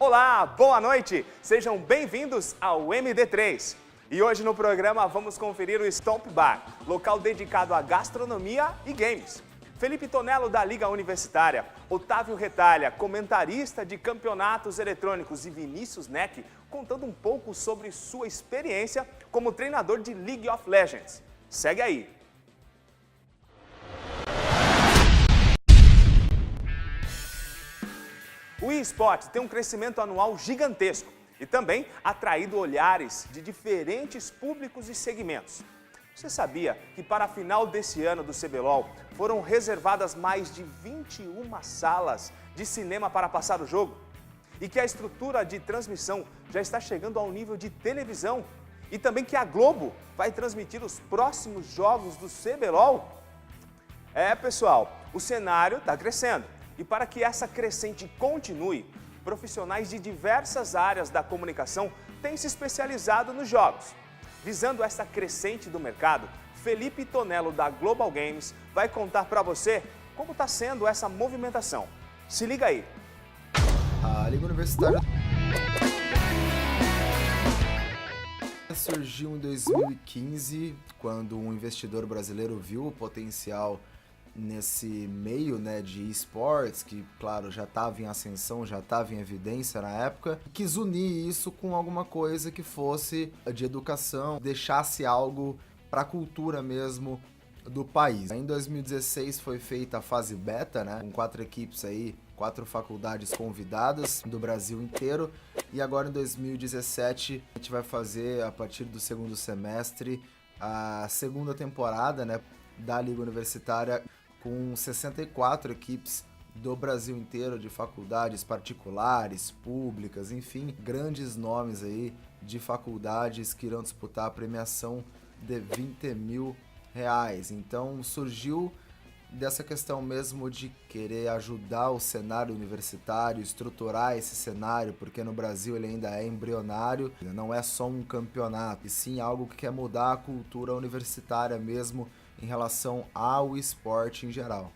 Olá, boa noite! Sejam bem-vindos ao MD3. E hoje no programa vamos conferir o Stomp Bar, local dedicado à gastronomia e games. Felipe Tonello, da Liga Universitária, Otávio Retalha, comentarista de campeonatos eletrônicos, e Vinícius Neck, contando um pouco sobre sua experiência como treinador de League of Legends. Segue aí! O eSports tem um crescimento anual gigantesco e também atraído olhares de diferentes públicos e segmentos. Você sabia que para a final desse ano do CBLOL foram reservadas mais de 21 salas de cinema para passar o jogo? E que a estrutura de transmissão já está chegando ao nível de televisão? E também que a Globo vai transmitir os próximos jogos do CBLOL? Pessoal, o cenário está crescendo. E para que essa crescente continue, profissionais de diversas áreas da comunicação têm se especializado nos jogos. Visando essa crescente do mercado, Felipe Tonello, da Global Games, vai contar para você como está sendo essa movimentação. Se liga aí! A Liga Universitária surgiu em 2015, quando um investidor brasileiro viu o potencial nesse meio, de esportes, que claro, já estava em ascensão, já estava em evidência na época, quis unir isso com alguma coisa que fosse de educação, deixasse algo para a cultura mesmo do país. Em 2016 foi feita a fase beta, com 4 equipes aí, 4 faculdades convidadas do Brasil inteiro, e agora em 2017 a gente vai fazer, a partir do segundo semestre, a segunda temporada, da Liga Universitária, com 64 equipes do Brasil inteiro, de faculdades particulares, públicas, enfim, grandes nomes aí de faculdades que irão disputar a premiação de R$20 mil. Então surgiu dessa questão mesmo de querer ajudar o cenário universitário, estruturar esse cenário, porque no Brasil ele ainda é embrionário, não é só um campeonato, e sim algo que quer mudar a cultura universitária mesmo, em relação ao esporte em geral.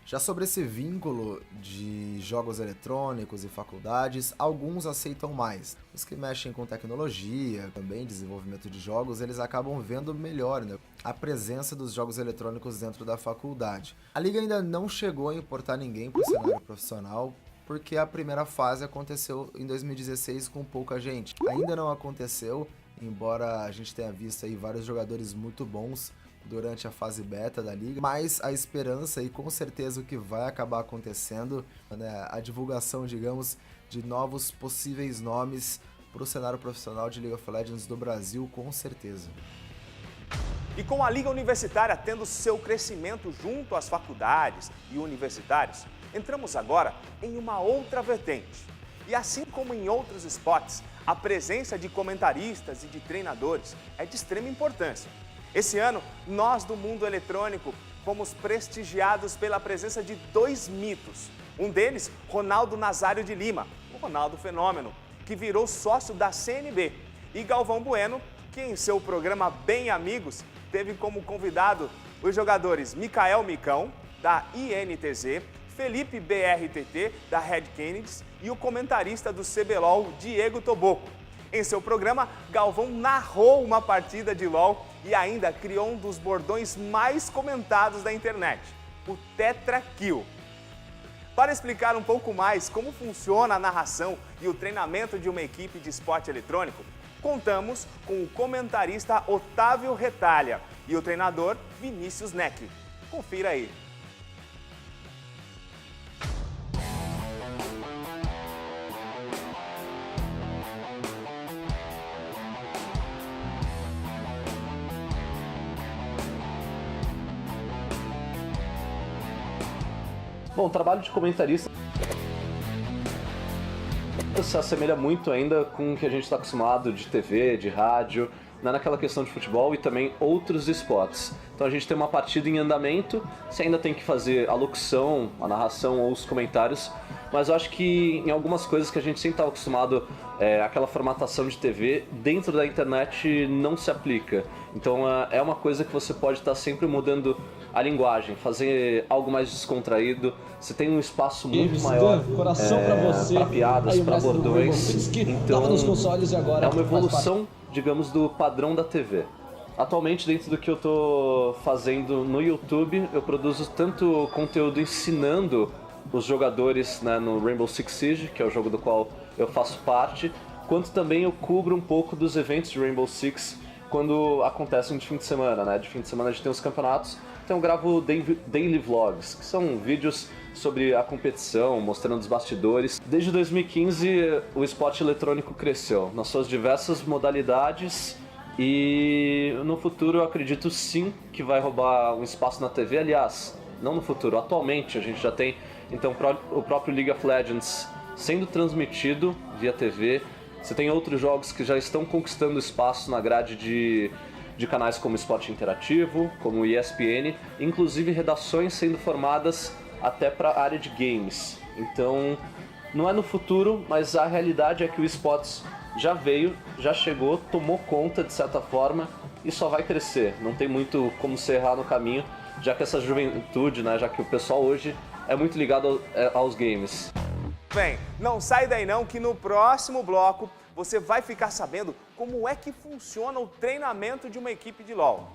Já sobre esse vínculo de jogos eletrônicos e faculdades, alguns aceitam mais. Os que mexem com tecnologia, também desenvolvimento de jogos, eles acabam vendo melhor a presença dos jogos eletrônicos dentro da faculdade. A Liga ainda não chegou a importar ninguém para o cenário profissional, porque a primeira fase aconteceu em 2016 com pouca gente. Ainda não aconteceu, embora a gente tenha visto aí vários jogadores muito bons durante a fase beta da Liga, mas a esperança e com certeza o que vai acabar acontecendo, a divulgação, digamos, de novos possíveis nomes para o cenário profissional de League of Legends do Brasil, com certeza. E com a Liga Universitária tendo seu crescimento junto às faculdades e universitários, entramos agora em uma outra vertente. E assim como em outros esportes, a presença de comentaristas e de treinadores é de extrema importância. Esse ano, nós do mundo eletrônico fomos prestigiados pela presença de 2 mitos. Um deles, Ronaldo Nazário de Lima, o Ronaldo Fenômeno, que virou sócio da CNB, e Galvão Bueno, que em seu programa Bem Amigos, teve como convidado os jogadores Mikael Micão, da INTZ, Felipe BRTT, da Red Kennedys, e o comentarista do CBLOL, Diego Toboco. Em seu programa, Galvão narrou uma partida de LOL e ainda criou um dos bordões mais comentados da internet, o Tetra Kill. Para explicar um pouco mais como funciona a narração e o treinamento de uma equipe de esporte eletrônico, contamos com o comentarista Otávio Retalha e o treinador Vinícius Neck. Confira aí. Bom, o trabalho de comentarista se assemelha muito ainda com o que a gente está acostumado de TV, de rádio, naquela questão de futebol e também outros esportes. Então a gente tem uma partida em andamento, você ainda tem que fazer a locução, a narração ou os comentários mas eu acho que em algumas coisas que a gente sempre estava acostumado, aquela formatação de TV, dentro da internet não se aplica. Então é uma coisa que você pode estar sempre mudando a linguagem, fazer algo mais descontraído. Você tem um espaço muito maior para piadas, para bordões. Então é uma evolução, digamos, do padrão da TV. Atualmente, dentro do que eu estou fazendo no YouTube, eu produzo tanto conteúdo ensinando os jogadores, né, no Rainbow Six Siege, que é o jogo do qual eu faço parte, quanto também eu cubro um pouco dos eventos de Rainbow Six quando acontecem de fim de semana, né? De fim de semana a gente tem os campeonatos, então eu gravo daily vlogs, que são vídeos sobre a competição, mostrando os bastidores. Desde 2015 o esporte eletrônico cresceu nas suas diversas modalidades e no futuro eu acredito sim que vai roubar um espaço na TV, aliás, não no futuro, atualmente a gente já tem então o próprio League of Legends sendo transmitido via TV. Você tem outros jogos que já estão conquistando espaço na grade de canais como Esporte Interativo, como o ESPN, inclusive redações sendo formadas até para a área de games. Então, não é no futuro, mas a realidade é que o esportes já veio, já chegou, tomou conta de certa forma e só vai crescer. Não tem muito como se errar no caminho, já que essa juventude, né, já que o pessoal hoje é muito ligado aos games. Bem, não sai daí não que no próximo bloco você vai ficar sabendo como é que funciona o treinamento de uma equipe de LoL.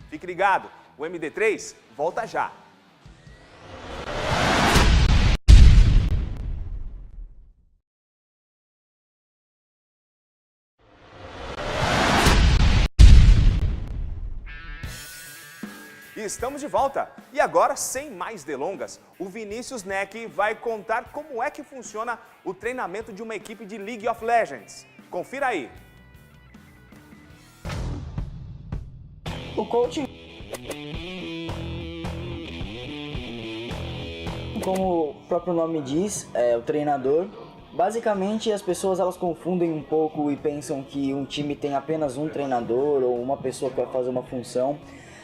Fique ligado, o MD3 volta já. E estamos de volta. E agora, sem mais delongas, o Vinícius Neck vai contar como é que funciona o treinamento de uma equipe de League of Legends. Confira aí. O coaching, como o próprio nome diz, é o treinador. Basicamente, as pessoas elas confundem um pouco e pensam que um time tem apenas um treinador ou uma pessoa que vai fazer uma função.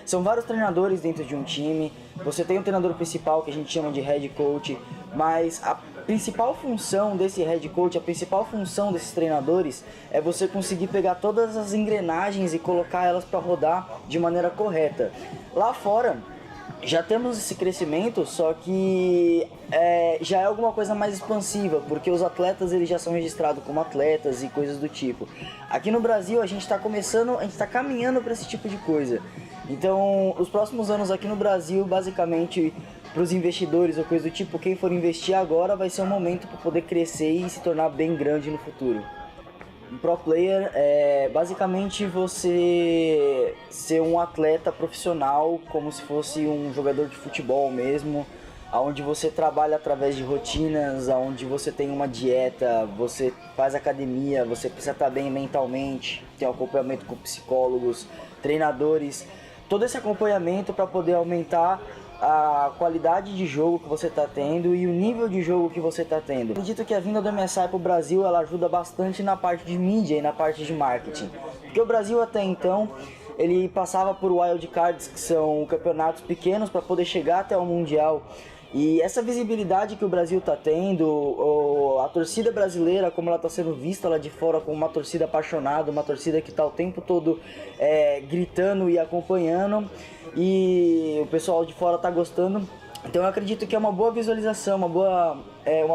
São vários treinadores dentro de um time. Você tem um treinador principal que a gente chama de head coach, mas a principal função desse head coach, a principal função desses treinadores é você conseguir pegar todas as engrenagens e colocar elas para rodar de maneira correta. Lá fora já temos esse crescimento, só que já é alguma coisa mais expansiva, porque os atletas eles já são registrados como atletas e coisas do tipo. Aqui no Brasil a gente está caminhando para esse tipo de coisa. Então, os próximos anos aqui no Brasil, basicamente, para os investidores ou coisa do tipo, quem for investir agora vai ser um momento para poder crescer e se tornar bem grande no futuro. Um pro player é basicamente você ser um atleta profissional, como se fosse um jogador de futebol mesmo, onde você trabalha através de rotinas, onde você tem uma dieta, você faz academia, você precisa estar bem mentalmente, tem um acompanhamento com psicólogos, treinadores, todo esse acompanhamento para poder aumentar a qualidade de jogo que você está tendo e o nível de jogo que você está tendo. Acredito que a vinda do MSI para o Brasil ela ajuda bastante na parte de mídia e na parte de marketing, porque o Brasil até então ele passava por wildcards, que são campeonatos pequenos para poder chegar até o Mundial. E essa visibilidade que o Brasil está tendo, a torcida brasileira, como ela está sendo vista lá de fora como uma torcida apaixonada, uma torcida que está o tempo todo gritando e acompanhando, e o pessoal de fora está gostando. Então eu acredito que é uma boa visualização, uma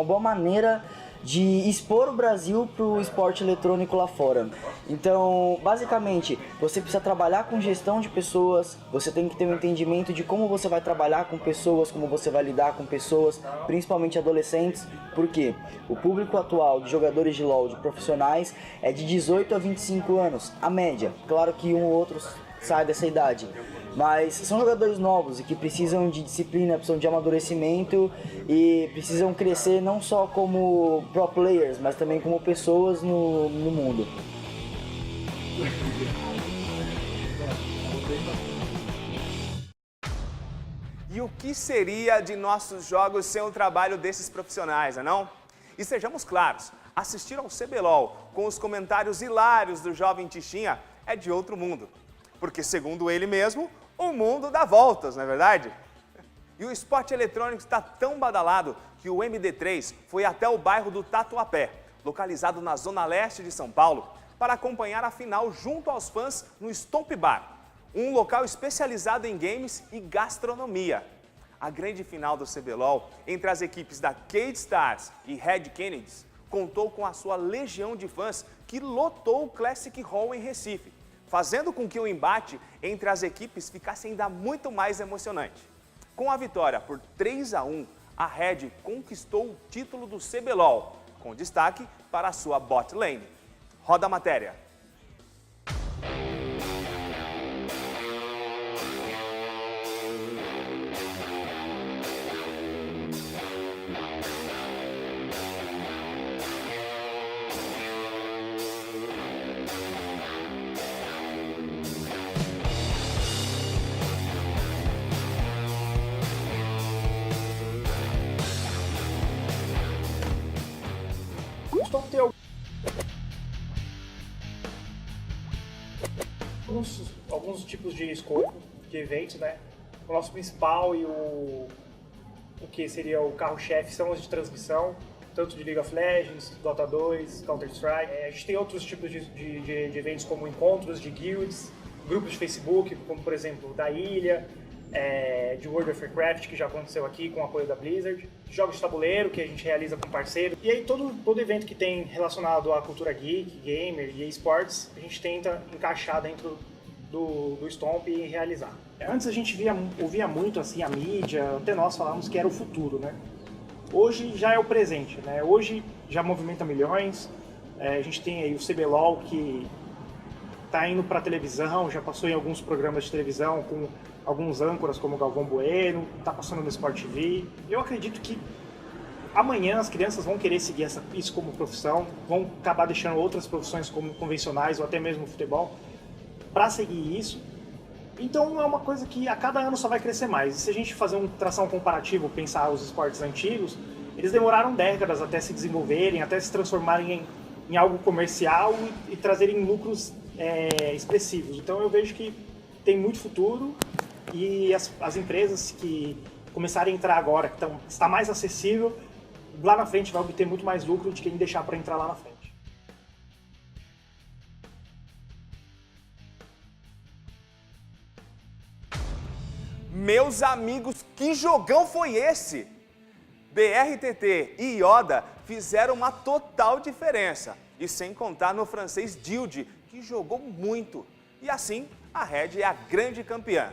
boa maneira de expor o Brasil para o esporte eletrônico lá fora. Então, basicamente, você precisa trabalhar com gestão de pessoas, você tem que ter um entendimento de como você vai trabalhar com pessoas, como você vai lidar com pessoas, principalmente adolescentes, porque o público atual de jogadores de LoL, de profissionais, é de 18 a 25 anos, a média. Claro que um ou outro sai dessa idade. Mas são jogadores novos e que precisam de disciplina, precisam de amadurecimento e precisam crescer não só como pro players, mas também como pessoas no mundo. E o que seria de nossos jogos sem o trabalho desses profissionais, não? E sejamos claros, assistir ao CBLOL com os comentários hilários do jovem Tichinha é de outro mundo. Porque, segundo ele mesmo, o mundo dá voltas, não é verdade? E o esporte eletrônico está tão badalado que o MD3 foi até o bairro do Tatuapé, localizado na zona leste de São Paulo, para acompanhar a final junto aos fãs no Stomp Bar, um local especializado em games e gastronomia. A grande final do CBLOL entre as equipes da Cade Stars e Red Kennedys contou com a sua legião de fãs que lotou o Classic Hall em Recife, fazendo com que o embate entre as equipes ficasse ainda muito mais emocionante. Com a vitória por 3-1, a Red conquistou o título do CBLOL, com destaque para a sua bot lane. Roda a matéria. Alguns tipos de escopo, de eventos, né? O nosso principal e o que seria o carro-chefe são os de transmissão, tanto de League of Legends, Dota 2, Counter-Strike. A gente tem outros tipos de eventos como encontros de guilds, grupos de Facebook, como por exemplo da Ilha, de World of Warcraft, que já aconteceu aqui com o apoio da Blizzard, jogos de tabuleiro que a gente realiza com parceiro. E aí todo evento que tem relacionado à cultura geek, gamer e esportes, a gente tenta encaixar dentro do Stomp e realizar. Antes a gente ouvia muito assim a mídia, até nós falávamos que era o futuro, né? Hoje já é o presente, né? Hoje já movimenta milhões, a gente tem aí o CBLOL que está indo para televisão, já passou em alguns programas de televisão com alguns âncoras como Galvão Bueno, está passando no Sport TV. Eu acredito que amanhã as crianças vão querer seguir isso como profissão, vão acabar deixando outras profissões como convencionais ou até mesmo o futebol para seguir isso. Então é uma coisa que a cada ano só vai crescer mais. E se a gente fazer tração comparativo, pensar os esportes antigos, eles demoraram décadas até se desenvolverem, até se transformarem em algo comercial e trazerem lucros expressivos. Então eu vejo que tem muito futuro e as empresas que começarem a entrar agora, que está mais acessível, lá na frente vai obter muito mais lucro de quem deixar para entrar lá na frente. Meus amigos, que jogão foi esse? BRTT e Yoda fizeram uma total diferença. E sem contar no francês Dilde, que jogou muito. E assim, a Red é a grande campeã.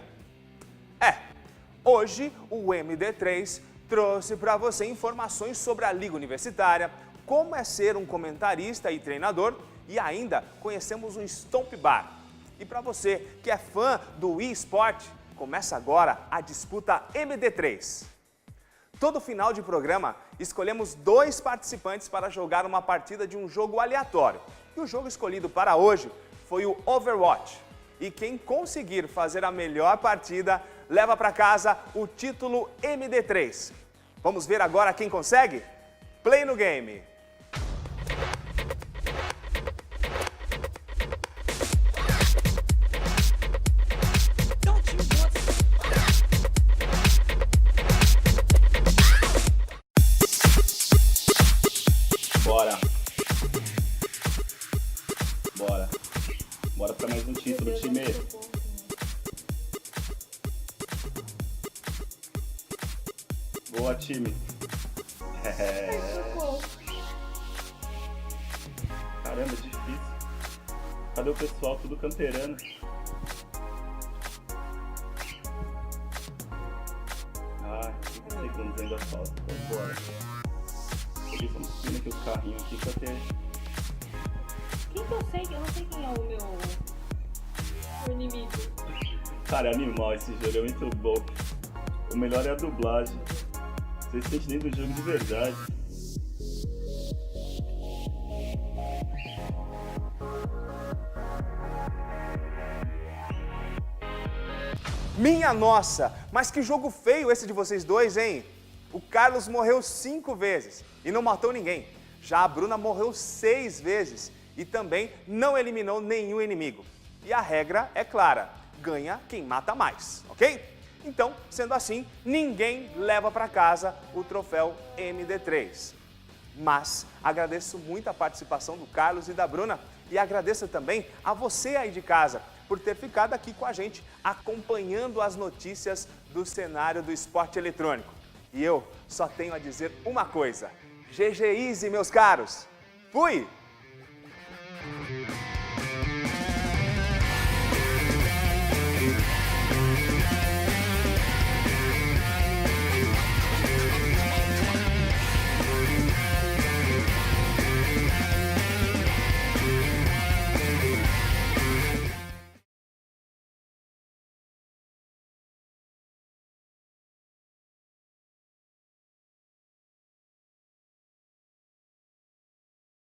Hoje o MD3 trouxe para você informações sobre a Liga Universitária, como é ser um comentarista e treinador, e ainda conhecemos o Stomp Bar. E para você que é fã do eSport, começa agora a disputa MD3. Todo final de programa, escolhemos 2 participantes para jogar uma partida de um jogo aleatório. E o jogo escolhido para hoje foi o Overwatch. E quem conseguir fazer a melhor partida, leva para casa o título MD3. Vamos ver agora quem consegue? Play no game! Bora pra mais um título, time. Boa, time. Caramba, difícil. Cadê o pessoal? Tudo canterano. Ah, 5 segundos ainda falta. Bora. Eles vão subindo aqui os carrinhos aqui pra ter... Quem que eu sei? Eu não sei quem é o meu inimigo. Cara, é animal esse jogo, é muito bom. O melhor é a dublagem. Você se sente dentro do jogo de verdade. Minha nossa, mas que jogo feio esse de vocês dois, hein? O Carlos morreu 5 vezes e não matou ninguém. Já a Bruna morreu 6 vezes e também não eliminou nenhum inimigo. E a regra é clara, ganha quem mata mais, ok? Então, sendo assim, ninguém leva para casa o troféu MD3. Mas agradeço muito a participação do Carlos e da Bruna e agradeço também a você aí de casa por ter ficado aqui com a gente acompanhando as notícias do cenário do esporte eletrônico. E eu só tenho a dizer uma coisa: GG Easy, meus caros! Fui!